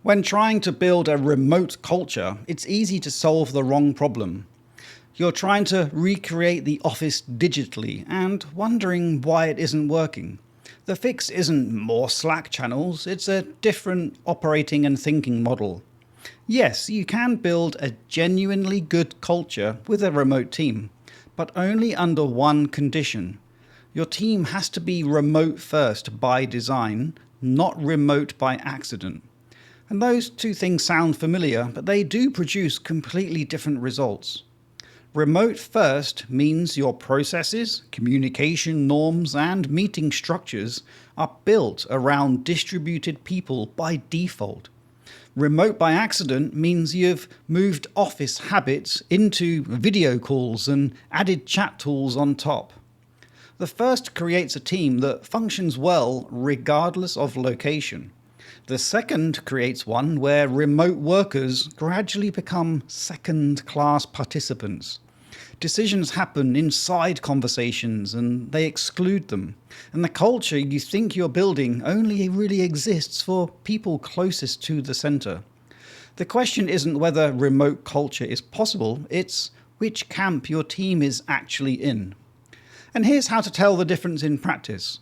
When trying to build a remote culture, it's easy to solve the wrong problem. You're trying to recreate the office digitally and wondering why it isn't working. The fix isn't more Slack channels, it's a different operating and thinking model. Yes, you can build a genuinely good culture with a remote team, but only under one condition. Your team has to be remote first by design, not remote by accident. And those two things sound familiar, but they do produce completely different results. Remote first means your processes, communication norms, and meeting structures are built around distributed people by default. Remote by accident means you've moved office habits into video calls and added chat tools on top. The first creates a team that functions well regardless of location. The second creates one where remote workers gradually become second-class participants. Decisions happen inside conversations and they exclude them. And the culture you think you're building only really exists for people closest to the center. The question isn't whether remote culture is possible, it's which camp your team is actually in. And here's how to tell the difference in practice.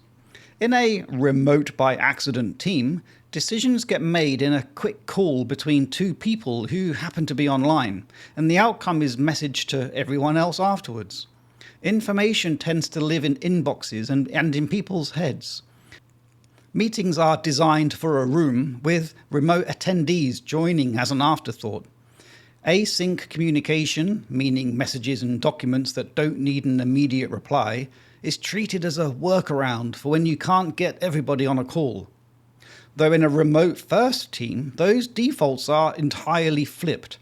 In a remote by accident team, decisions get made in a quick call between two people who happen to be online, and the outcome is messaged to everyone else afterwards. Information tends to live in inboxes and in people's heads. Meetings are designed for a room with remote attendees joining as an afterthought. Async communication, meaning messages and documents that don't need an immediate reply, is treated as a workaround for when you can't get everybody on a call. Though in a remote-first team, those defaults are entirely flipped.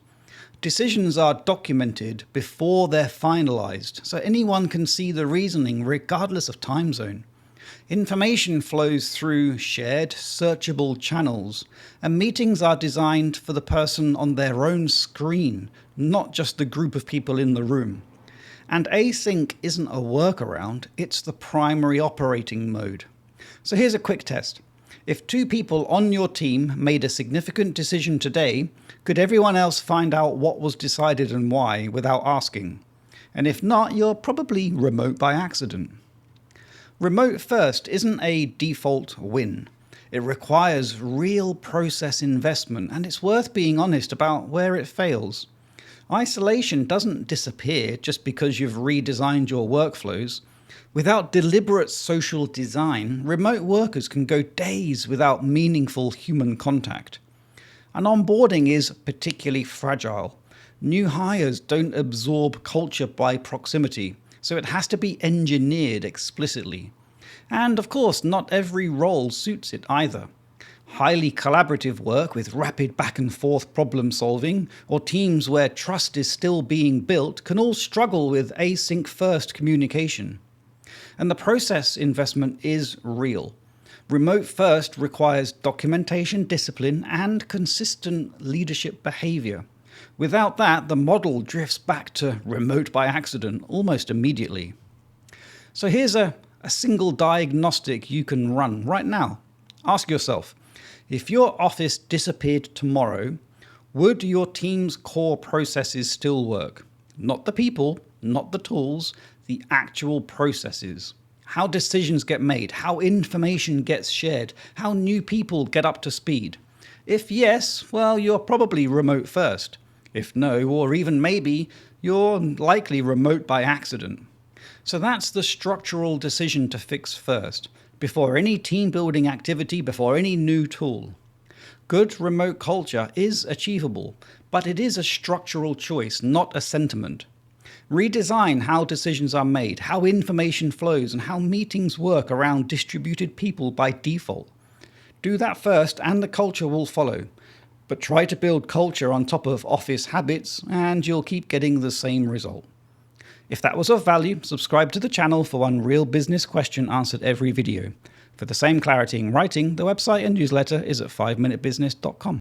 Decisions are documented before they're finalized, so anyone can see the reasoning regardless of time zone. Information flows through shared, searchable channels, and meetings are designed for the person on their own screen, not just the group of people in the room. And async isn't a workaround, it's the primary operating mode. So here's a quick test. If two people on your team made a significant decision today, could everyone else find out what was decided and why without asking? And if not, you're probably remote by accident. Remote first isn't a default win. It requires real process investment, and it's worth being honest about where it fails. Isolation doesn't disappear just because you've redesigned your workflows. Without deliberate social design, remote workers can go days without meaningful human contact. And onboarding is particularly fragile. New hires don't absorb culture by proximity, so it has to be engineered explicitly. And of course, not every role suits it either. Highly collaborative work with rapid back and forth problem solving, or teams where trust is still being built, can all struggle with async first communication. And the process investment is real. Remote first requires documentation, discipline, and consistent leadership behavior. Without that, the model drifts back to remote by accident almost immediately. So here's a single diagnostic you can run right now. Ask yourself, if your office disappeared tomorrow, would your team's core processes still work? Not the people, not the tools, the actual processes. How decisions get made, how information gets shared, how new people get up to speed. If yes, well, you're probably remote first. If no, or even maybe, you're likely remote by accident. So that's the structural decision to fix first, before any team building activity, before any new tool. Good remote culture is achievable, but it is a structural choice, not a sentiment. Redesign how decisions are made, how information flows, and how meetings work around distributed people by default. Do that first and the culture will follow. But try to build culture on top of office habits and you'll keep getting the same result. If that was of value, subscribe to the channel for one real business question answered every video. For the same clarity in writing, the website and newsletter is at 5minutebusiness.com.